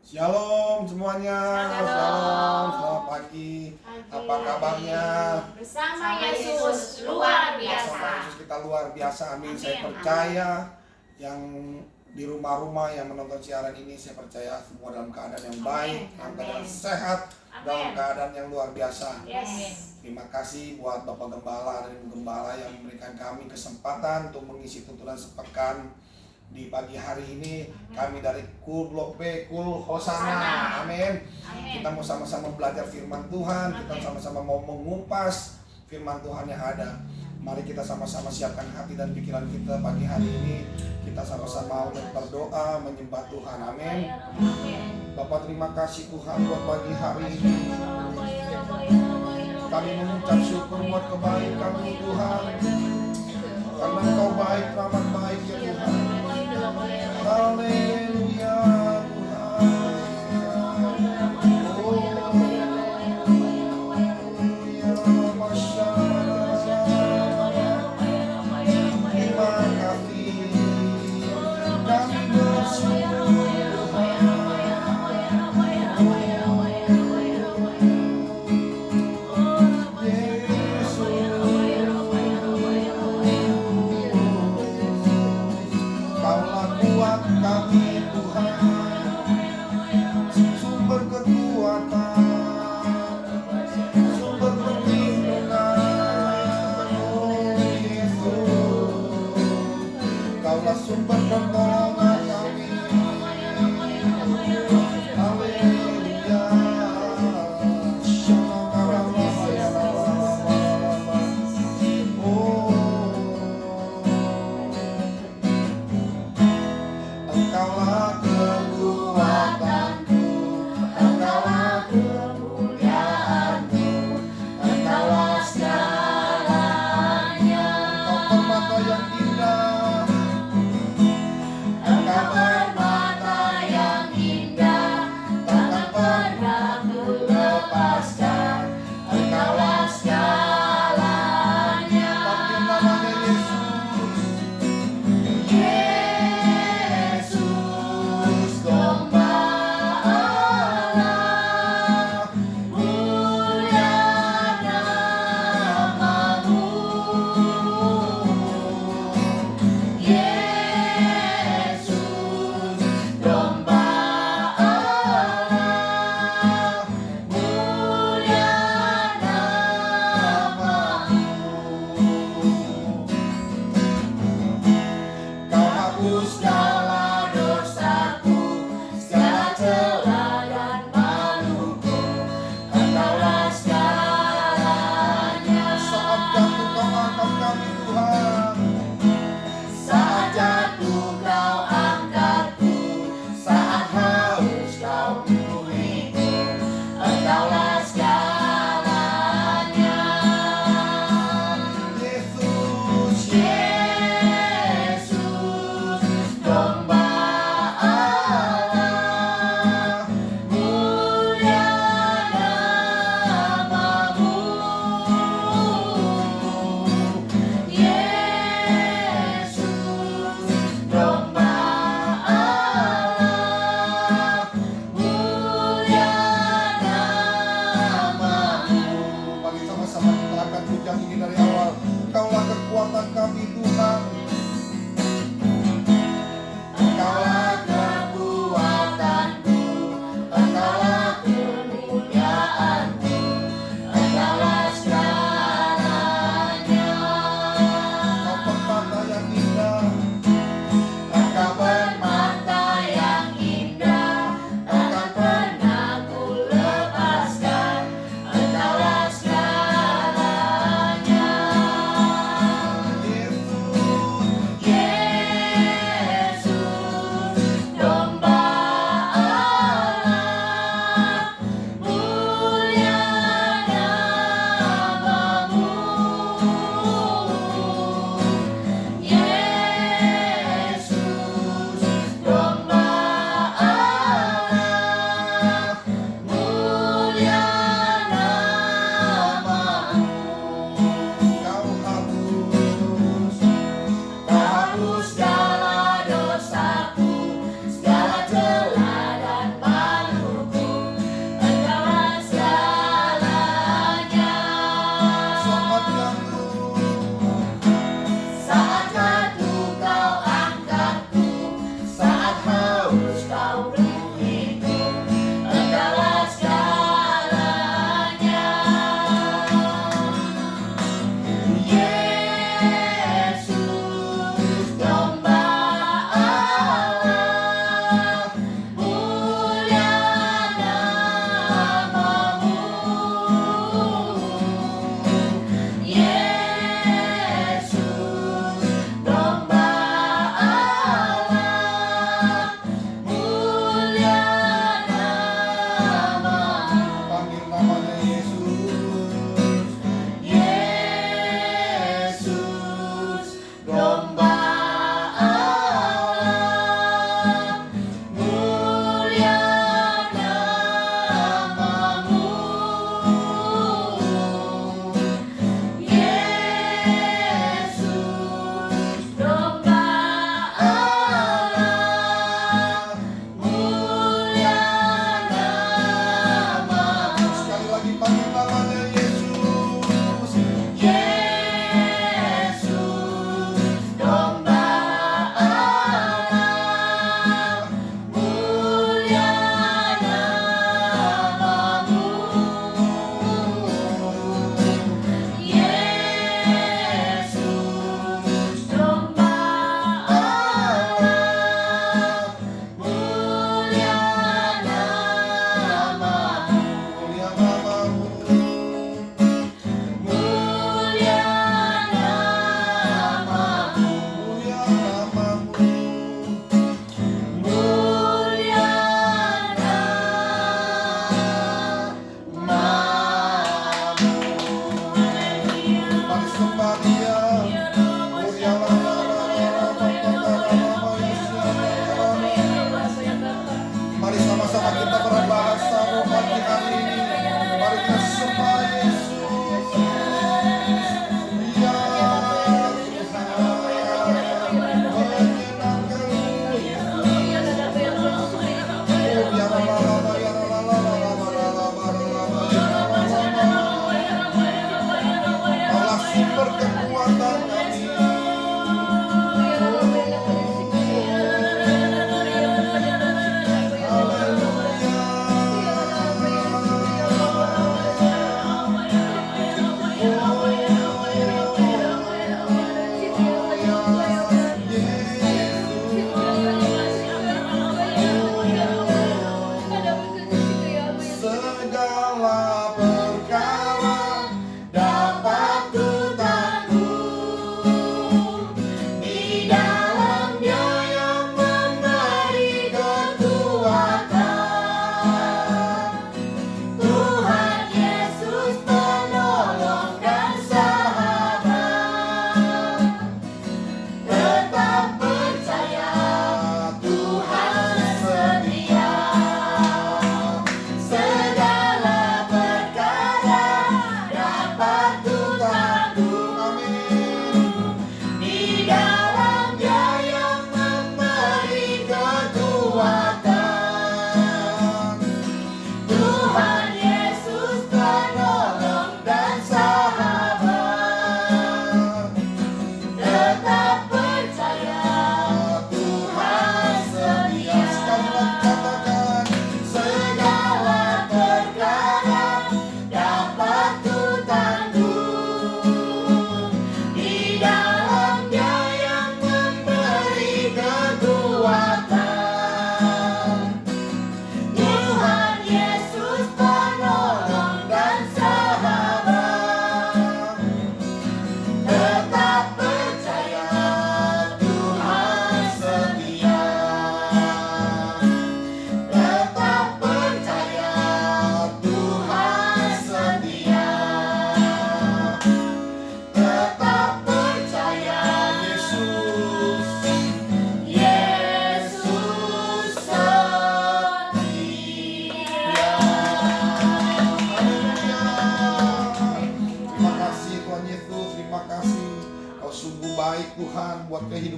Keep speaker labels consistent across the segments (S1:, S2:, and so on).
S1: Shalom semuanya, shalom, selamat pagi. Apa kabarnya?
S2: Bersama Yesus luar biasa.
S1: Yesus kita luar biasa, amin. Saya percaya yang di rumah-rumah yang menonton siaran ini, saya percaya semua dalam keadaan yang baik, dalam keadaan sehat, dalam keadaan yang luar biasa. Terima kasih buat Bapak Gembala dan Ibu Gembala yang memberikan kami kesempatan untuk mengisi tuntunan sepekan di pagi hari ini. Kami dari Kul Blok B, Kul Hosana, amin. Kita mau sama-sama belajar firman Tuhan, kita sama-sama mau mengupas firman Tuhan yang ada. Mari kita sama-sama siapkan hati dan pikiran kita pagi hari ini. Kita sama-sama berdoa, menyembah Tuhan, amin. Bapak terima kasih Tuhan buat pagi hari ini. Kami mengucap syukur buat kebaikan-Mu Tuhan, karena Engkau baik, rahmat baik ya Tuhan. Haleluya Tuhan. Masya Allah. Terima kasih. Kami bersyukur Tuhan. Kaulah kuat kami Tuhan, sumber kekuatan, sumber perlindungan, oh Yesus. Kaulah sumber pertolongan kami. Haleluya. Engkaulah kekuatanku, Engkaulah kemuliaanku, Engkaulah segalanya. Engkau permata yang indah, Engkau permata yang indah, takkan pernah ku lepaskan. Engkaulah segalanya. Panggil namanya Yesus. Yesus,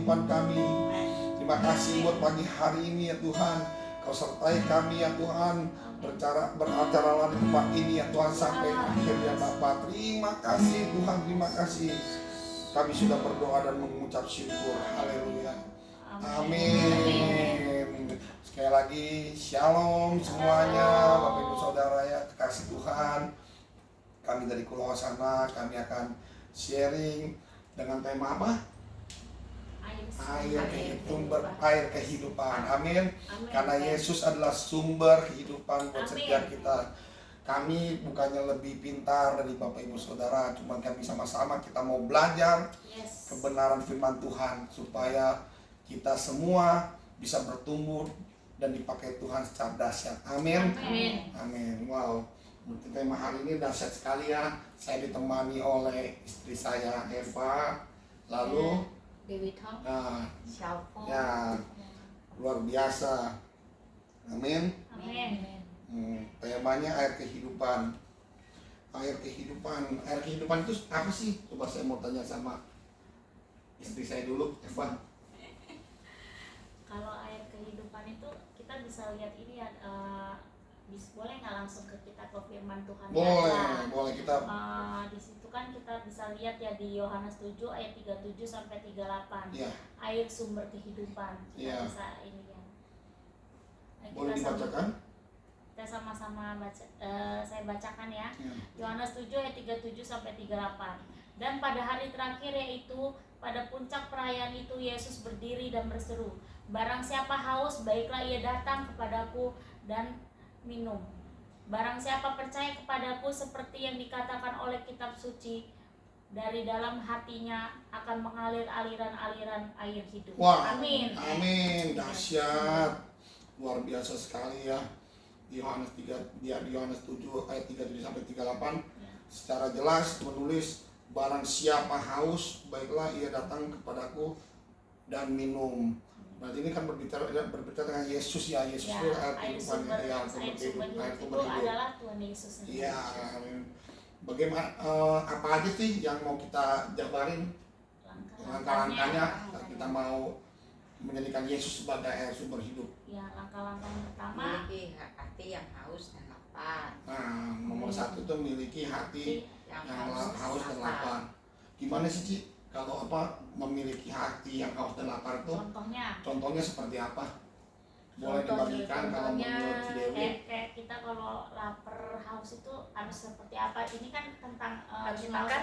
S1: kehidupan kami. Terima kasih buat pagi hari ini ya Tuhan. Kau sertai kami ya Tuhan, beracara di tempat ini ya Tuhan sampai akhir ya Bapa. Terima kasih Tuhan, terima kasih. Kami sudah berdoa dan mengucap syukur. Haleluya. Amin. Sekali lagi shalom semuanya Bapak Ibu Saudara ya, kasih Tuhan. Kami dari Pulau Sana, kami akan sharing dengan tema apa? Air kehidupan. Amin. Karena Yesus adalah sumber kehidupan buat setiap kita. Kami bukannya lebih pintar dari Bapak Ibu Saudara, cuma kami sama-sama kita mau belajar kebenaran firman Tuhan supaya kita semua bisa bertumbuh dan dipakai Tuhan secara dahsyat. Amin. Amin. Wow. Tema hari ini dahsyat sekali ya. Saya ditemani oleh istri saya Eva, lalu
S2: Dewi Tom,
S1: ya luar biasa. Amin. Temanya air kehidupan. Air kehidupan. Air kehidupan itu apa sih? Coba saya mau tanya sama istri saya dulu, Eva.
S2: Kalau air kehidupan itu kita bisa lihat ini ya, boleh nggak langsung ke kita ke firman Tuhan?
S1: Boleh kita.
S2: Di situ kan kita bisa lihat ya di Yohanes 7 ayat 37 sampai 38.
S1: Ya.
S2: Air sumber kehidupan. Kita bisa ini ya.
S1: Boleh dibacakan?
S2: Kita sama-sama baca, saya bacakan ya. Yohanes 7 ayat 37 sampai 38. Dan pada hari terakhir, yaitu pada puncak perayaan itu, Yesus berdiri dan berseru, "Barang siapa haus, baiklah ia datang kepadaku dan minum. Barang siapa percaya kepadaku, seperti yang dikatakan oleh kitab suci, dari dalam hatinya akan mengalir aliran-aliran air hidup."
S1: Wah,
S2: amin.
S1: Amin. Dahsyat. Luar biasa sekali ya. Di Yohanes 7 ayat 37 sampai 38 secara jelas menulis, barang siapa haus, baiklah ia datang kepadaku dan minum. Berarti ini kan berbicara dengan Yesus ya. Yesus itu air kehidupan, air sumber hidup
S2: adalah Tuhan Yesus sendiri.
S1: Iya. Bagaimana apa aja sih yang mau kita jabarin langkah-langkahnya kita mau menjadikan Yesus sebagai air sumber hidup?
S2: Ya, langkah-langkah yang pertama,
S3: memiliki hati yang haus dan lapar.
S1: Nah, nomor satu itu memiliki hati yang haus dan lapar. Gimana sih Ci kalau memiliki hati yang haus dan lapar itu? Contohnya seperti apa? Boleh dibagikan kalau menurut Ci Dewi?
S2: Kayak kita kalau lapar haus itu harus seperti apa? Ini kan tentang
S3: Harus makan.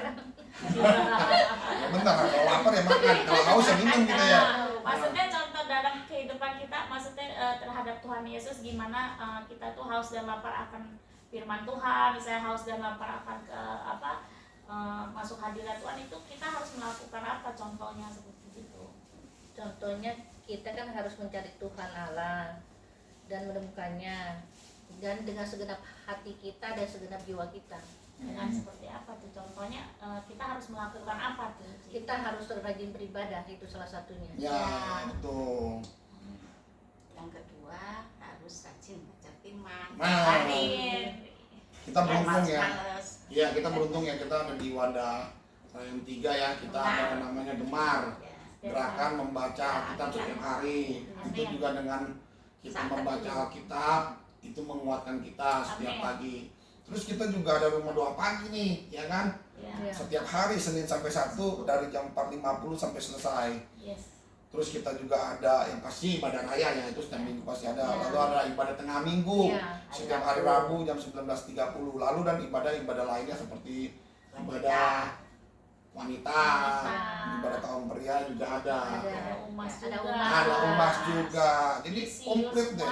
S1: Ya benar, kalau lapar ya makan, kalau haus ya minum gitu ya.
S2: Maksudnya contoh dalam kehidupan kita, maksudnya terhadap Tuhan Yesus, gimana kita tuh haus dan lapar akan firman Tuhan. Misalnya haus dan lapar akan ke masuk hadirat Tuhan, itu kita harus melakukan apa? Contohnya seperti itu.
S3: Contohnya kita kan harus mencari Tuhan Allah dan menemukannya, dan dengan segenap hati kita dan segenap jiwa kita.
S2: Dengan seperti apa tuh contohnya? Kita harus melakukan apa tuh?
S3: Kita harus rajin beribadah, itu salah satunya.
S1: Ya, betul.
S3: Yang kedua harus rajin baca firman.
S2: Amin.
S1: Kita beruntung ya. Iya, kita beruntung ya, kita ada di wadah yang 3 ya. Kita ada namanya Gemar, gerakan membaca Alkitab setiap hari. Itu juga dengan kita membaca Alkitab itu menguatkan kita setiap pagi. Terus kita juga ada rumah doa pagi nih, ya kan? Setiap hari Senin sampai Sabtu dari jam 4.50 sampai selesai. Terus kita juga ada yang pasti ibadah raya ya, itu setiap minggu pasti ada. Lalu ada ibadah tengah minggu setiap hari Rabu jam 19.30. Lalu dan ibadah-ibadah lainnya seperti ibadah wanita, ibadah kaum pria juga ada. Ada umas juga. Jadi komplit deh.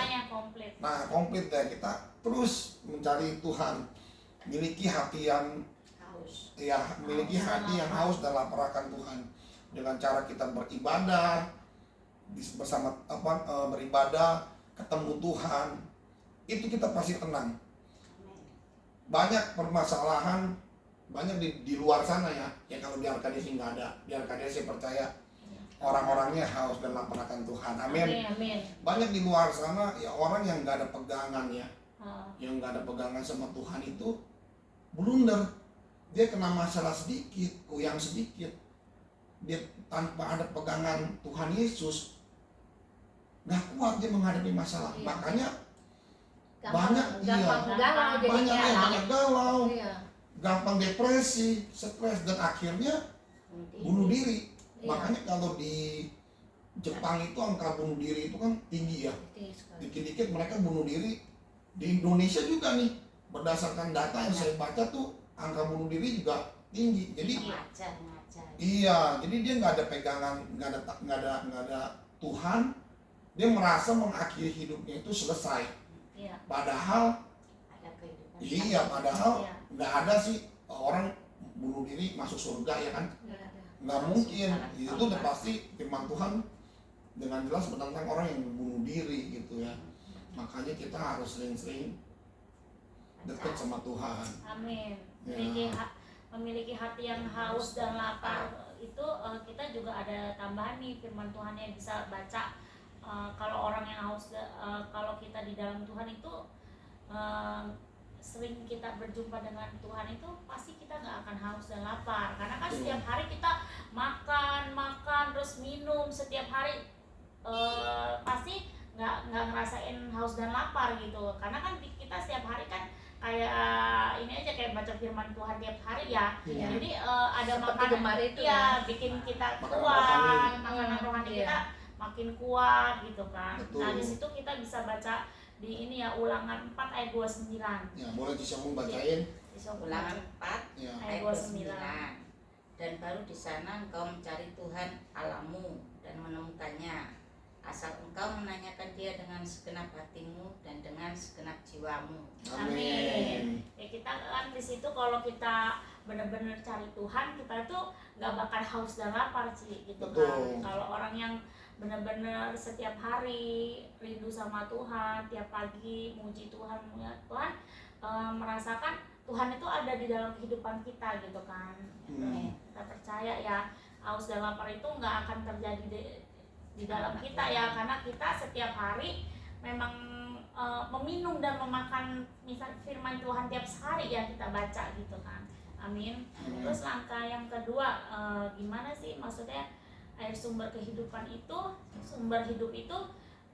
S1: Nah, komplit deh, kita terus mencari Tuhan. Miliki hati yang haus. Ya, miliki hati yang haus dan lapar akan Tuhan. Dengan cara kita beribadah bersama beribadah, ketemu Tuhan, itu kita pasti tenang. Banyak permasalahan, banyak di luar sana ya, kalau di Arkadia sih nggak ada. Di Arkadia saya percaya orang-orangnya haus dan lapar akan Tuhan. Amin. Banyak di luar sana ya orang yang nggak ada pegangan ya, yang nggak ada pegangan sama Tuhan itu blunder. Dia kena masalah sedikit, goyang sedikit, dia tanpa ada pegangan Tuhan Yesus, nggak kuat dia menghadapi masalah.
S3: Iya.
S1: Makanya
S3: Gampang galau
S1: banyak
S3: jadinya.
S1: banyak galau,
S3: Iya.
S1: gampang depresi, stres, dan akhirnya bunuh diri.
S3: Iya.
S1: Makanya kalau di Jepang itu angka bunuh diri itu kan tinggi ya.
S3: Tinggi sekali.
S1: Dikit-dikit mereka bunuh diri. Di Indonesia juga nih, berdasarkan data yang saya baca tuh angka bunuh diri juga tinggi. Jadi
S2: ngajar.
S1: iya, jadi dia nggak ada pegangan, nggak ada Tuhan. Dia merasa mengakhiri hidupnya itu selesai.
S2: Iya.
S1: Padahal
S2: Ada kehidupan.
S1: iya, padahal
S2: Iya.
S1: nggak ada sih orang bunuh diri masuk surga ya kan?
S3: Nggak ada.
S1: Nggak mungkin. Itu udah pasti firman Tuhan dengan jelas menentang orang yang bunuh diri gitu ya. Makanya kita harus sering-sering dekat sama Tuhan.
S2: Amin.
S1: Ya.
S2: Memiliki hati yang haus dan lapar itu kita juga ada tambahan nih firman Tuhan yang bisa baca. Kalau orang yang haus, kalau kita di dalam Tuhan itu sering kita berjumpa dengan Tuhan itu pasti kita nggak akan haus dan lapar, karena kan setiap hari kita makan terus minum setiap hari, pasti nggak ngerasain haus dan lapar gitu, karena kan kita setiap hari kan kayak ini aja, kayak baca firman Tuhan tiap hari ya.
S1: Iya.
S2: Jadi ada
S3: Seperti
S2: makanan
S3: kemarin itu
S2: ya,
S3: ya.
S2: bikin kita
S1: Makanan
S2: kuat,
S1: rohani.
S2: makanan rohani
S3: Iya.
S2: kita makin kuat gitu kan.
S1: Betul.
S2: Nah di situ kita bisa baca di ini ya, Ulangan 4 ayat 29.
S1: Ya, boleh Cisyamung bacain.
S4: Ulangan 4
S1: Ya.
S2: Ayat
S4: ayat
S2: 29.
S4: 29. Dan baru di sana engkau mencari Tuhan Allahmu dan menemukannya, asal engkau menanyakan Dia dengan segenap hatimu dan dengan segenap jiwamu.
S2: Amin. Ya kita kan di situ kalau kita benar-benar cari Tuhan, kita tuh nggak bakal haus dan lapar sih gitu
S1: Betul.
S2: kan. Kalau orang yang benar-benar setiap hari rindu sama Tuhan, tiap pagi muji Tuhan, ya Tuhan, merasakan Tuhan itu ada di dalam kehidupan kita gitu kan. Kita percaya ya, haus dan lapar itu nggak akan terjadi di dalam kita ya, karena kita setiap hari memang meminum dan memakan misal firman Tuhan tiap hari ya, kita baca gitu kan. Amin. Terus langkah yang kedua, gimana sih maksudnya air sumber kehidupan itu, sumber hidup itu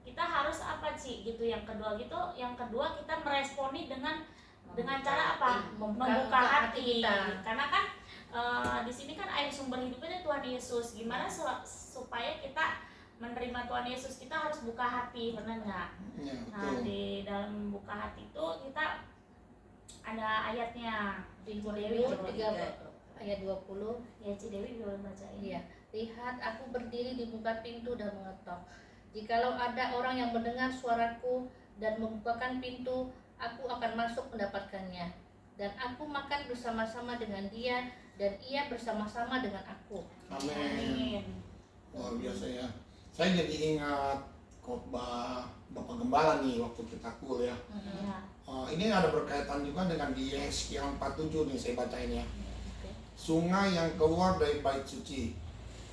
S2: kita harus apa sih gitu. Yang kedua kita meresponi dengan cara apa? Membuka hati
S3: kita.
S2: Karena kan di sini kan air sumber hidupnya Tuhan Yesus. Gimana supaya kita menerima Tuhan Yesus? Kita harus buka hati, benar nggak?
S1: Ya,
S2: Nah
S1: betul.
S2: di dalam buka hati itu kita ada ayatnya.
S3: Di
S2: Dewi
S3: Wahyu 3 ayat 20.
S2: Ya Cidewi boleh bacain.
S3: Iya. Lihat, aku berdiri di muka pintu dan mengetok. Jikalau ada orang yang mendengar suaraku dan membukakan pintu, aku akan masuk mendapatkannya. Dan aku makan bersama-sama dengan dia, dan ia bersama-sama dengan aku.
S1: Amin.
S2: Amin.
S1: Luar biasa ya. Saya jadi ingat khotbah Bapak Gembala nih waktu kita cool ya.
S2: Ya.
S1: Ini ada berkaitan juga dengan di Yeskiel 47 nih, saya bacain ya.
S3: Oke.
S1: Sungai yang keluar dari bait suci.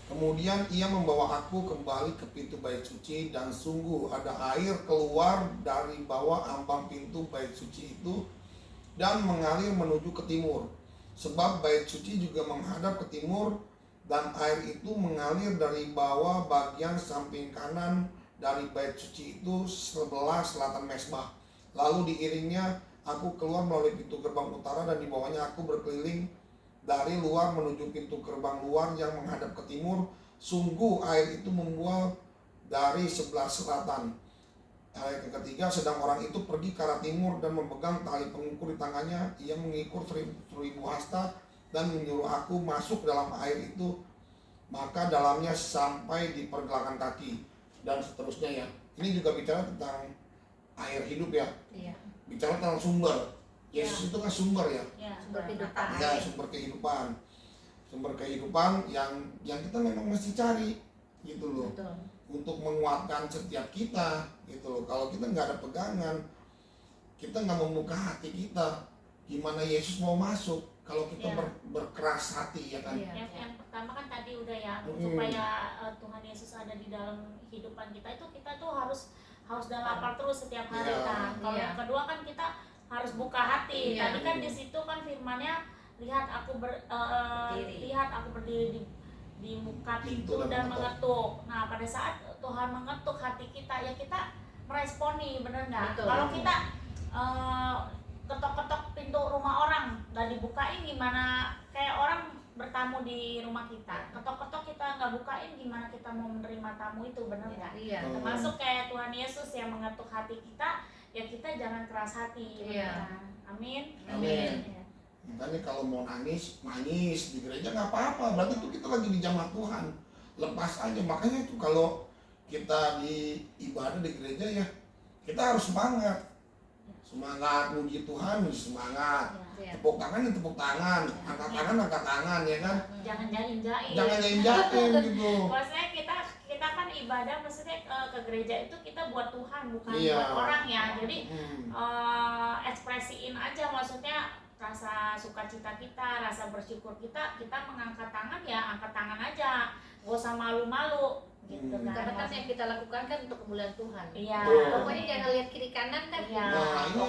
S1: Kemudian ia membawa aku kembali ke pintu bait suci, dan sungguh ada air keluar dari bawah ambang pintu bait suci itu dan mengalir menuju ke timur. Sebab bait suci juga menghadap ke timur, dan air itu mengalir dari bawah bagian samping kanan dari bait suci itu sebelah selatan mezbah. Lalu diiringnya aku keluar melalui pintu gerbang utara, dan di bawahnya aku berkeliling dari luar menuju pintu gerbang luar yang menghadap ke timur. Sungguh air itu membual dari sebelah selatan. Ayat ketiga, sedang orang itu pergi ke arah timur dan memegang tali pengukur di tangannya. Ia mengukur 1000 hasta dan menyuruh aku masuk dalam air itu, maka dalamnya sampai di pergelangan kaki, dan seterusnya ya. Ini juga bicara tentang air hidup ya,
S3: Iya.
S1: bicara tentang sumber. Yesus itu kan sumber ya.
S2: Ya.
S3: Sumber kehidupan.
S1: Ya, sumber kehidupan. Sumber kehidupan yang kita memang mesti cari gitu loh.
S3: Betul.
S1: Untuk menguatkan setiap kita gitu loh. Kalau kita nggak ada pegangan, kita nggak membuka hati kita, gimana Yesus mau masuk kalau kita
S2: Ya.
S1: berkeras hati ya kan?
S3: Iya.
S2: Yang pertama kan tadi udah ya,
S1: Mm.
S2: supaya Tuhan Yesus ada di dalam kehidupan kita itu, kita tuh harus dan lapar terus setiap hari
S1: Iya.
S2: kan. Kalau
S3: Iya.
S2: yang kedua kan kita harus buka hati.
S3: Iya.
S2: Tadi kan di situ kan firman-Nya, lihat aku berdiri di muka
S1: Pintu
S2: pintu
S1: dan
S2: dan mengetuk. Nah, pada saat Tuhan mengetuk hati kita, ya kita meresponi, bener nggak?
S3: Betul.
S2: Kalau kita ketok-ketok pintu rumah orang nggak dibukain, gimana? Kayak orang bertamu di rumah kita, ketok-ketok kita nggak bukain, gimana kita mau menerima tamu itu, bener nggak?
S3: Iya.
S2: Termasuk kayak Tuhan Yesus yang mengetuk hati kita, ya kita jangan keras hati.
S3: Iya.
S2: bener kan? Amin.
S1: Amin.
S2: Ya.
S1: Makanya kalau mau nangis, nangis di gereja nggak apa-apa. Berarti itu kita lagi di jamaah Tuhan. Lepas aja. Makanya itu kalau kita di ibadah di gereja ya, kita harus semangat. Semangat muji Tuhan, semangat.
S3: Iya.
S1: Tepuk tangan ya tepuk tangan, angkat tangan ya kan.
S2: Jangan jaim-jaim.
S1: Jangan jaim-jaim gitu.
S2: Maksudnya kita kan ibadah, maksudnya ke gereja itu kita buat Tuhan, bukan
S1: Iya.
S2: buat orang ya. Jadi
S1: Hmm.
S2: ekspresiin aja, maksudnya rasa sukacita kita, rasa bersyukur kita mengangkat tangan, ya angkat tangan aja, gak usah malu-malu gitu kan.
S3: Karena kan yang kita lakukan kan untuk kemuliaan Tuhan.
S2: Iya.
S1: Betul.
S3: Pokoknya jangan lihat kiri kanan kan.
S2: Iya.
S1: Nah, iya.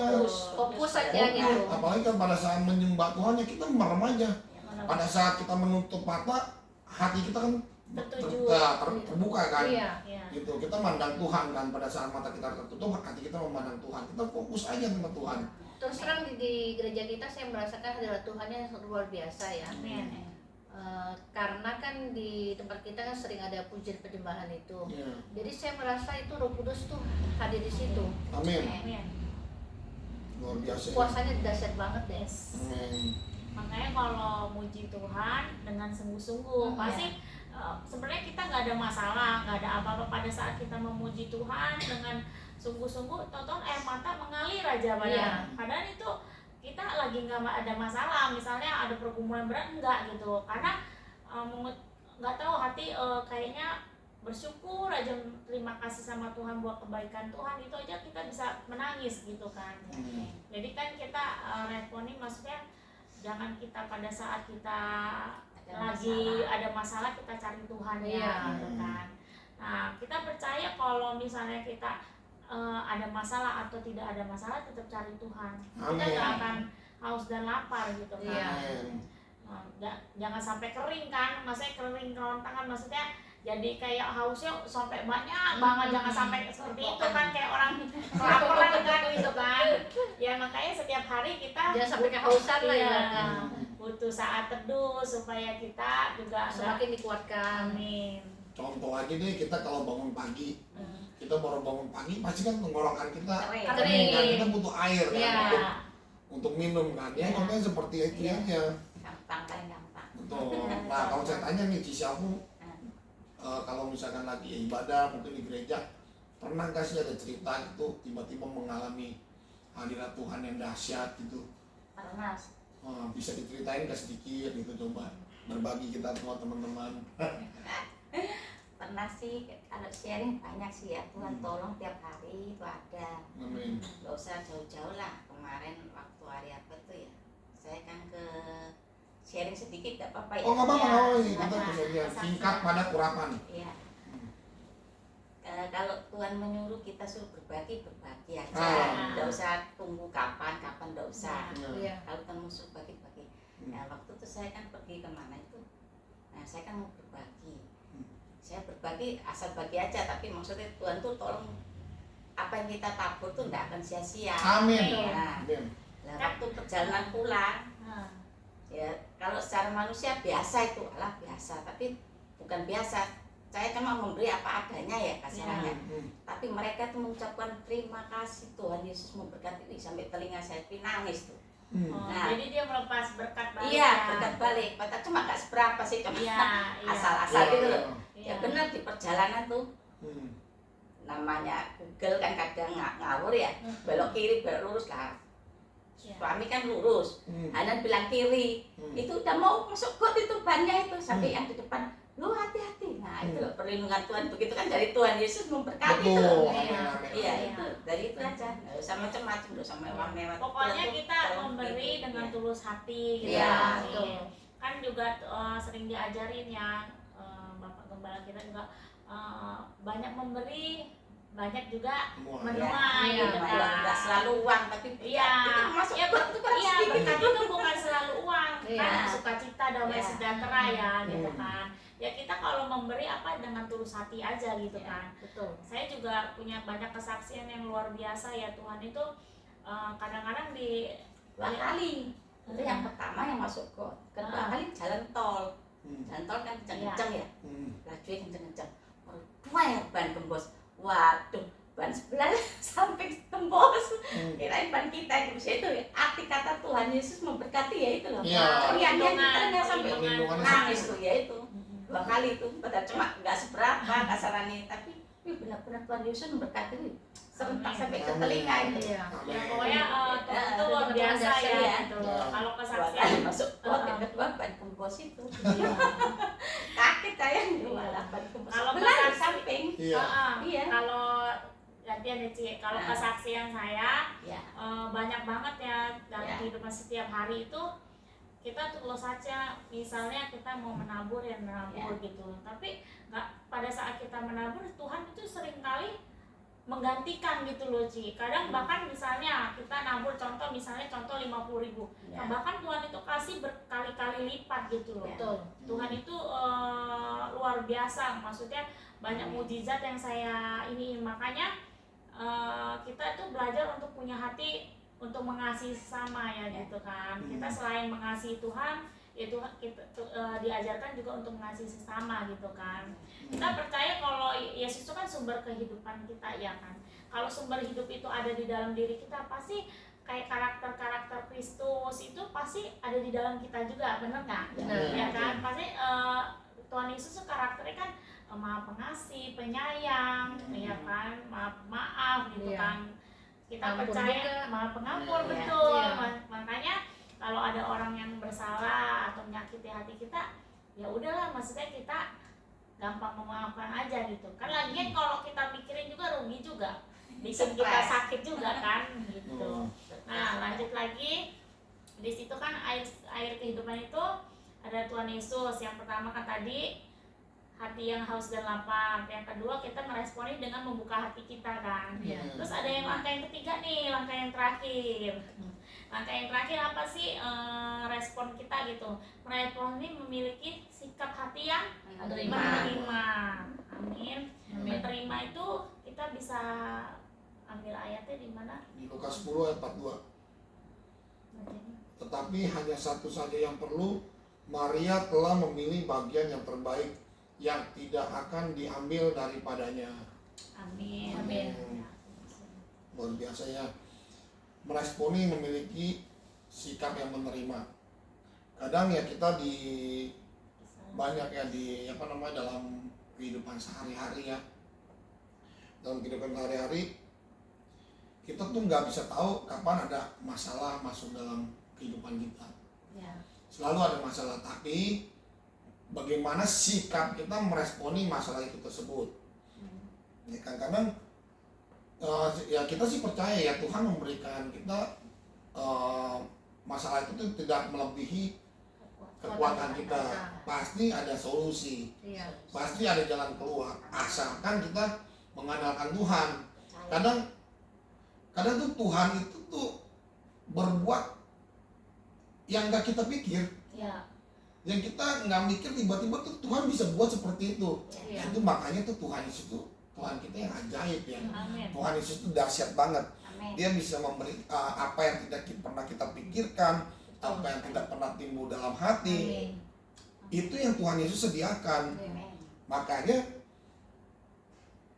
S3: Fokus saja
S1: Oh,
S3: gitu.
S1: apalagi kan pada saat menyembah Tuhan ya kita merem aja.
S2: Iya.
S1: Pada saat kita menutup mata, hati kita kan
S2: Tertuju.
S1: terbuka kan.
S3: Iya.
S2: Iya.
S1: Gitu, kita mandang Tuhan kan. Pada saat mata kita tertutup, hati kita memandang Tuhan. Kita fokus aja sama Tuhan.
S3: Terus terang di gereja kita saya merasakan hadirat Tuhan yang luar biasa ya.
S2: Amin.
S3: Karena kan di tempat kita kan sering ada pujian penyembahan itu.
S1: Iya.
S3: Jadi saya merasa itu Roh Kudus tuh hadir di situ.
S1: Amin.
S2: Amin.
S1: Luar biasa. Ya.
S3: Puasanya dahsyat banget deh.
S1: Amin.
S2: Makanya kalau muji Tuhan dengan sungguh-sungguh, pasti sebenarnya kita nggak ada masalah, nggak ada apa-apa pada saat kita memuji Tuhan dengan sungguh-sungguh, tonton air mata mengalir aja padahal itu kita lagi nggak ada masalah, misalnya ada pergumulan berat enggak gitu, karena nggak tahu hati kayaknya bersyukur aja, terima kasih sama Tuhan buat kebaikan Tuhan, itu aja kita bisa menangis gitu kan. Jadi kan kita responin, maksudnya jangan kita pada saat kita ada masalah kita cari Tuhan ya gitu kan. Nah, kita percaya kalau misalnya kita ada masalah atau tidak ada masalah, tetap cari Tuhan. Kita nggak akan haus dan lapar gitu kan.
S3: Iya.
S2: Jangan sampai kering kan, maksudnya kering kerontangan, maksudnya jadi kayak hausnya sampai banyak banget, jangan sampai seperti itu kan, kayak orang kelaparan kan gitu kan. Ya makanya setiap hari kita
S3: Jangan sampai kehausan lah ya.
S2: butuh saat teduh supaya kita juga
S3: Semakin dikuatkan.
S2: amin.
S1: Contoh aja deh, kita kalau bangun pagi, kita baru bangun pagi pasti kan tenggorokan kita
S3: Kering.
S1: kan, kita butuh air kan
S2: Iya.
S1: untuk minum kan. Ya contohnya seperti itu aja.
S4: Gampang kan gampang.
S1: Betul. Nah kalau saya tanya nih Cici, aku kalau misalkan lagi ibadah mungkin di gereja, pernah nggak sih ada cerita gitu tiba-tiba mengalami hadirat Tuhan yang dahsyat gitu?
S4: Pernah.
S1: Bisa diceritain nggak sedikit gitu, coba berbagi kita semua teman-teman.
S4: Pernah sih, kalau sharing banyak sih ya, Tuhan tolong tiap hari itu ada.
S1: Amin.
S4: Gak usah jauh-jauh lah. Kemarin waktu hari apa tuh ya, saya kan ke sharing sedikit, gak apa-apa ya.
S1: Oh nggak apa-apa,
S2: Iya.
S1: oh, iya, kita bisa lihat singkat padat kurapan.
S4: Iya. Kalau Tuhan menyuruh kita suruh berbagi aja. Gak usah tunggu kapan gak usah.
S3: Iya.
S4: Kalau Tuhan suruh bagi-bagi. Nah waktu itu saya kan pergi kemana itu, nah saya kan mau berbagi. Saya berbagi asal bagi aja, tapi maksudnya Tuhan tuh tolong apa yang kita tabur tuh nggak akan sia-sia.
S1: Amin.
S4: Nah,
S1: Amin.
S4: waktu perjalanan pulang,
S2: Nah,
S4: ya kalau secara manusia biasa itu alah biasa, tapi bukan biasa. Saya cuma memberi apa adanya ya kasarnya. Tapi mereka tuh mengucapkan terima kasih Tuhan Yesus memberkati. Sampai telinga saya nangis tuh. Nah,
S2: jadi dia melepas berkat balik.
S4: iya berkat balik. Padahal cuma nggak seberapa sih, cuma
S2: Iya, iya.
S4: asal-asal gitu loh.
S2: Iya.
S4: Ya benar, di perjalanan tuh namanya Google kan kadang ngawur ya, belok kiri belok lurus lah.
S2: Iya.
S4: Suami kan lurus, Hanan bilang kiri, itu udah mau masuk got itu bannya itu, sampai yang di depan, lu hati-hati. Nah itu loh, perlindungan Tuhan begitu kan dari Tuhan Yesus memberkati itu.
S1: Betul.
S2: Iya.
S4: Iya itu dari itu aja, nggak usah macam-macam, nggak usah mewah-mewah.
S2: Pokoknya
S4: Tuhan tuh
S2: kita
S4: tolong
S2: memberi
S4: gitu.
S2: dengan
S4: Iya.
S2: tulus hati gitu.
S4: Iya,
S2: kan.
S3: betul.
S2: Kan juga sering diajarin ya, Bapak Gembala kita juga banyak memberi, banyak juga menuai
S3: Iya,
S2: gitu
S3: iya.
S2: kan.
S4: Nggak selalu uang, tapi
S2: Iya,
S4: itu masuk
S2: ya,
S4: got itu kan
S2: iya,
S4: sedikit.
S2: berkat itu bukan selalu uang,
S3: Iya.
S2: kan sukacita, damai
S4: Iya.
S2: sejahtera ya gitu
S1: Hmm.
S2: kan. ya kita kalau memberi apa dengan tulus hati aja gitu kan.
S3: Betul.
S2: Saya juga punya banyak kesaksian yang luar biasa ya. Tuhan itu kadang-kadang di
S4: 2 kali. Itu yang pertama yang masuk got, kedua kali jalan tol. Jalan tol kan kenceng-kenceng ya, lajunya kenceng-kenceng. Kedua ya ban gembos, waduh, ban sebelah sampai tembus. Kirain ban kita di itu ya. Arti kata Tuhan Yesus memberkati ya itu loh.
S1: Iya.
S4: Kita sampai
S1: Perlindungannya
S4: nangis tuh ya itu. 2 kali itu, padahal cuma nggak seberapa kasarannya, tapi benar-benar Tuhan Yesus memberkati serentak sampai ke telinga itu.
S3: Iya.
S2: ya pokoknya Tuhan itu luar biasa ya gitu. Kalau
S4: 2
S2: kesaksian
S4: kali masuk got, yang kedua ban gembos itu. Kaget saya malah ban gembos.
S2: Kalau
S4: Belah di
S2: kesaksian-
S4: samping.
S1: Iya.
S4: Iya.
S2: Kalau gantian nih Ci, kalau
S4: Nah.
S2: kesaksian saya
S4: Ya.
S2: banyak banget ya dalam
S4: Ya.
S2: kehidupan setiap hari itu kita tulus saja, misalnya kita mau menabur ya menabur gitu, tapi nggak, pada saat kita menabur Tuhan itu seringkali menggantikan gitu loh Ci. Kadang bahkan misalnya kita nabur contoh 50.000,
S4: Ya.
S2: nah, bahkan Tuhan itu kasih berkali-kali lipat gitu loh.
S3: Betul.
S2: Tuhan itu luar biasa, maksudnya banyak mujizat yang saya ini, makanya kita itu belajar untuk punya hati untuk mengasihi sesama ya gitu kan. Kita selain mengasihi Tuhan, itu kita diajarkan juga untuk mengasihi sesama gitu kan. Kita percaya kalau Yesus itu kan sumber kehidupan kita ya kan. Kalau sumber hidup itu ada di dalam diri kita, pasti kayak karakter-karakter Kristus itu pasti ada di dalam kita juga, bener nggak?
S3: Benar.
S2: Ya kan, pasti Tuhan Yesus tuh karakternya kan maha pengasih, penyayang, ya kan, maaf gitu
S3: Iya.
S2: kan. Kita
S3: Pengampun
S2: percaya
S3: juga.
S2: maha pengampun,
S4: Iya.
S2: betul.
S3: Iya.
S2: Makanya kalau ada orang yang bersalah atau menyakiti hati kita, ya udahlah, maksudnya kita gampang memaafkan aja gitu. Kan lagian kalau kita mikirin juga rugi juga, bikin kita
S4: Stres.
S2: sakit juga kan gitu. Nah, lanjut lagi. Di situ kan air kehidupan itu ada Tuhan Yesus. Yang pertama kan tadi hati yang haus dan lapar. Yang kedua kita meresponi dengan membuka hati kita kan.
S3: Iya.
S2: Terus ada yang langkah yang ketiga nih, langkah yang terakhir. Langkah yang terakhir apa sih respon kita gitu? Merespon ini memiliki sikap hati yang
S3: Menerima.
S2: menerima. Amin.
S3: Amin.
S2: Menerima itu kita bisa ambil ayatnya di mana?
S1: Di Lukas 10 ayat 42. Tetapi hanya satu saja yang perlu, Maria telah memilih bagian yang terbaik yang tidak akan diambil daripadanya.
S2: Amin.
S3: Amin.
S1: Luar biasa ya. Meresponi memiliki sikap yang menerima. Kadang ya kita di banyak ya di dalam kehidupan sehari-hari ya. Dalam kehidupan sehari-hari kita tuh nggak bisa tahu kapan ada masalah masuk dalam kehidupan kita.
S3: Ya.
S1: Selalu ada masalah, tapi bagaimana sikap kita meresponi masalah itu tersebut. Ya kan, kadang ya kita sih percaya ya Tuhan memberikan kita masalah itu tuh tidak melebihi kekuatan kita. Pasti ada solusi,
S3: Iya.
S1: pasti ada jalan keluar, asalkan kita mengandalkan Tuhan. Kadang tuh Tuhan itu tuh berbuat yang gak kita pikir,
S2: Ya.
S1: yang kita nggak mikir, tiba-tiba tuh Tuhan bisa buat seperti itu.
S3: Iya.
S1: Itu makanya tuh Tuhan Yesus tuh Tuhan kita yang ajaib ya.
S2: Amin.
S1: Tuhan Yesus tuh dahsyat banget.
S4: Amin.
S1: Dia bisa memberi apa yang tidak pernah kita pikirkan, apa yang tidak pernah timbul dalam hati.
S3: Amin.
S1: Itu yang Tuhan Yesus sediakan.
S4: Amin.
S1: Makanya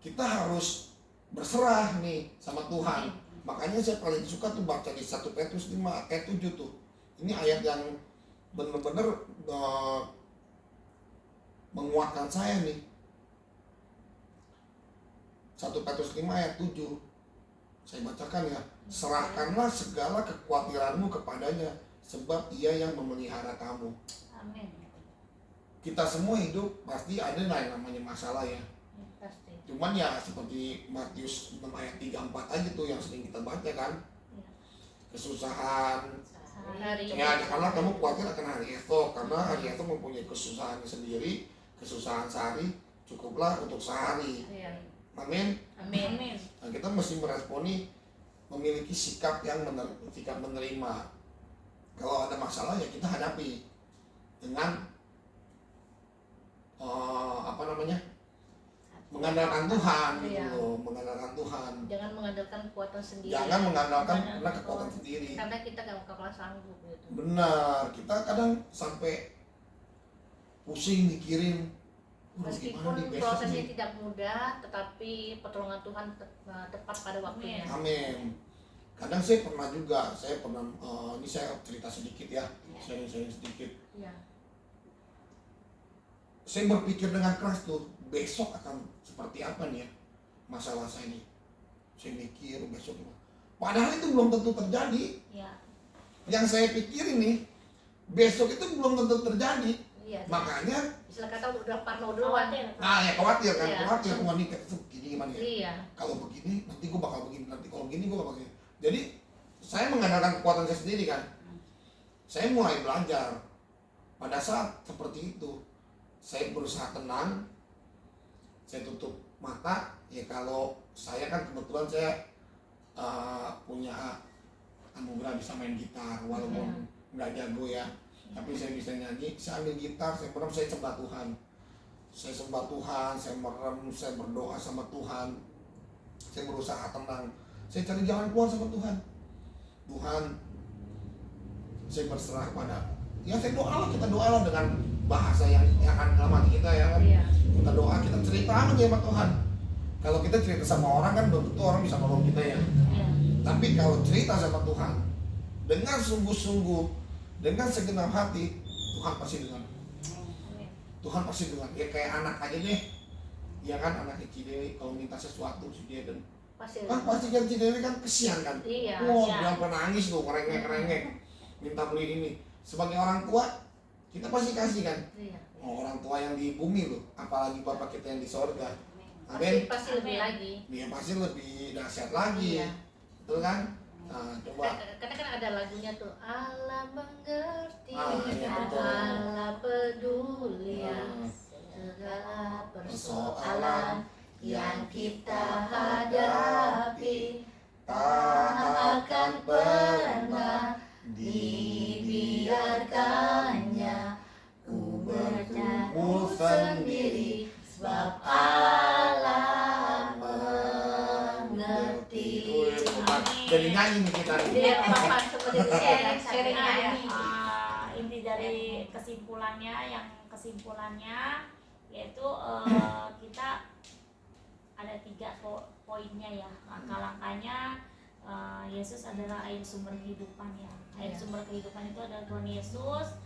S1: kita harus berserah nih sama Tuhan. Makanya saya paling suka tuh baca di 1 Petrus 5 ayat 7 tuh. Ini ayat yang benar-benar menguatkan saya nih. 1 Petrus 5 ayat 7. Saya bacakan ya. Serahkanlah segala kekhawatiranmu kepadanya, sebab Ia yang memelihara kamu.
S2: Amin.
S1: Kita semua hidup pasti ada lah yang namanya masalah ya.
S3: Pasti.
S1: Cuman ya seperti Matius 6 ayat 3-4 aja tuh yang sering kita baca kan.
S2: Iya.
S1: Kesusahan.
S3: Hari
S1: Ya karena kamu khawatir akan hari esok, karena hari esok mempunyai kesusahannya sendiri. Kesusahan sehari cukuplah untuk sehari.
S3: Iya.
S1: Amin.
S3: Amin.
S2: Amin.
S1: Nah, kita mesti meresponi, memiliki sikap yang sikap menerima. Kalau ada masalah ya kita hadapi dengan apa namanya, mengandalkan Tuhan gitu
S3: Iya.
S1: loh, mengandalkan Tuhan.
S3: Jangan mengandalkan kekuatan sendiri.
S1: Jangan mengandalkan karena kekuatan sendiri.
S3: Karena kita gak bakal sanggup gitu.
S1: Benar, kita kadang sampai pusing mikirin,
S3: Meskipun
S1: gimana nih besok
S3: prosesnya
S1: nih.
S3: tidak mudah, tetapi pertolongan Tuhan tepat pada waktunya.
S1: Amin. Kadang saya pernah juga, ini saya cerita sedikit ya, sharing sedikit.
S3: Iya.
S1: Saya berpikir dengan keras tuh, besok akan seperti apa nih ya masalah saya ini. Saya mikir besok gimana. Padahal itu belum tentu terjadi.
S2: Ya.
S1: Yang saya pikirin nih, besok itu belum tentu terjadi.
S3: Iya.
S1: Makanya,
S3: Istilah kata udah parno duluan.
S1: nah ya khawatir kan,
S3: Iya.
S1: khawatir. Wah nih gini gimana ya?
S3: Iya.
S1: Kalau begini, nanti gue bakal begini. Nanti kalau begini, gue bakal begini. Jadi, saya mengandalkan kekuatan saya sendiri kan. Saya mulai belajar. Pada saat seperti itu, saya berusaha tenang. Saya tutup mata. Ya kalau saya kan kebetulan saya punya anugerah bisa main gitar. Walaupun nggak jago ya. Tapi saya bisa nyanyi, saya ambil gitar, saya merem, saya sembah Tuhan. Saya sembah Tuhan, saya merem, saya berdoa sama Tuhan. Saya berusaha tenang. Saya cari jalan keluar sama Tuhan. Tuhan, saya berserah pada. Ya saya doa lah, kita doa lah dengan bahasa yang akan dalam hati kita ya kan.
S3: Iya.
S1: Kita doa, kita cerita aja sama Tuhan. Kalau kita cerita sama orang kan belum tentu orang bisa nolong kita ya.
S2: Ya.
S1: Tapi kalau cerita sama Tuhan dengan sungguh-sungguh, dengan segenap hati, Tuhan pasti dengar. Tuhan pasti dengar. Ya kayak anak aja deh. Ya kan anak Cidewi kalau minta sesuatu si dia kan pasti kan Cidewi kan kesian kan.
S3: Iya.
S1: Wah,
S2: iya.
S1: dia sampai nangis tuh, ngerengek minta beli ini. Sebagai orang tua, kita pasti kasih kan.
S3: Iya.
S1: Oh, orang tua yang di bumi loh, apalagi Bapak kita yang di sorga. Amin.
S3: Pasti lebih lagi.
S1: Dia pasti lebih dahsyat lagi.
S3: Iya.
S1: Betul kan? Nah, coba.
S3: Karena kan ada lagunya tuh, Allah mengerti,
S1: Iya, betul.
S3: Allah peduli
S1: Nah,
S3: segala persoalan yang kita hadapi, tak akan pernah dibiarkannya. Ku bertemu sendiri, sebab Allah mengerti.
S1: Jadi nyanyi nih kita nih.
S3: Dia papan seperti itu sharing
S2: Ya,
S3: nyanyi.
S2: inti dari kesimpulannya yaitu kita ada 3 poinnya ya. Langkah-langkahnya Yesus adalah air sumber kehidupan ya. Air sumber kehidupan itu adalah Tuhan Yesus.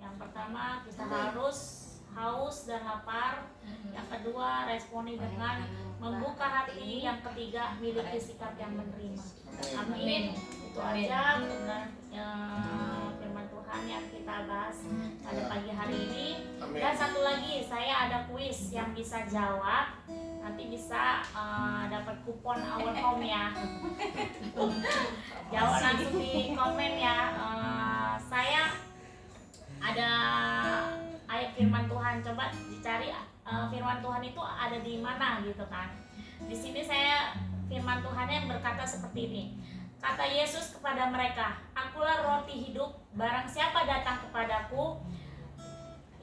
S2: Yang pertama kita harus haus dan lapar. Yang kedua responi dengan membuka hati. Yang ketiga miliki sikap yang menerima. Amin. Itu aja dengan firman Tuhan yang kita bahas pada pagi hari ini.
S1: Amin.
S2: Dan satu lagi, saya ada kuis yang bisa jawab. Nanti bisa dapat kupon Our Home ya. Jawab langsung di komen ya. Saya ada ayat firman Tuhan, coba dicari firman Tuhan itu ada di mana gitu kan. Di sini saya firman Tuhan yang berkata seperti ini. Kata Yesus kepada mereka, "Akulah roti hidup, barang siapa datang kepadaku,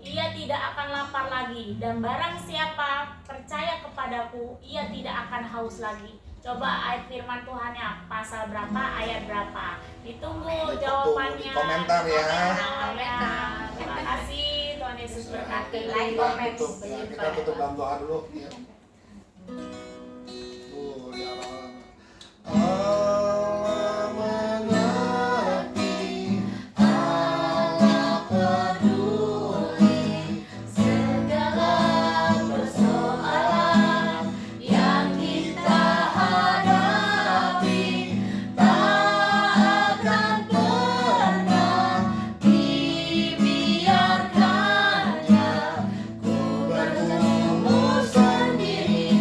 S2: ia tidak akan lapar lagi, dan barang siapa percaya kepadaku, ia tidak akan haus lagi." Coba ayat firman Tuhannya pasal berapa, ayat berapa? Ditunggu jawabannya.
S1: Di komentar ya.
S2: Terima kasih, Tuhan Yesus berkati. Like,
S1: Kita
S2: comment.
S1: tutup, ya, kita tutup dalam doa dulu. Ya. Ya Allah mengerti, Allah peduli
S3: Segala persoalan yang kita hadapi, tak akan pernah dibiarkannya. Ku bertemu sendiri,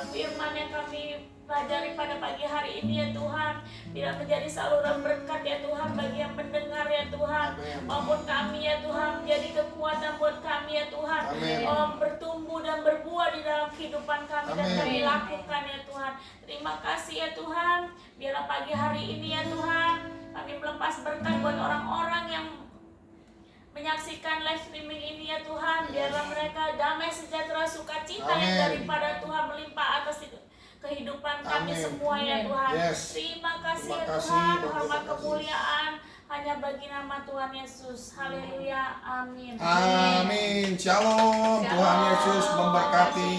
S2: firman yang kami pelajari pada pagi hari ini ya Tuhan, biar menjadi saluran berkat ya Tuhan bagi yang mendengar ya Tuhan, maupun kami ya Tuhan, menjadi kekuatan buat kami ya Tuhan, bertumbuh dan berbuah di dalam kehidupan kami dan kami lakukan ya Tuhan. Terima kasih ya Tuhan, biarlah pagi hari ini ya Tuhan kami melepas berkat buat orang-orang yang menyaksikan live streaming ini ya Tuhan, biarlah mereka damai, sejahtera, sukacita yang daripada Tuhan melimpah atas kehidupan kami semua ya Tuhan. Terima kasih ya Tuhan, hormat kemuliaan hanya bagi nama Tuhan Yesus. Haleluya, amin.
S1: Amin. Shalom. Tuhan Yesus memberkati.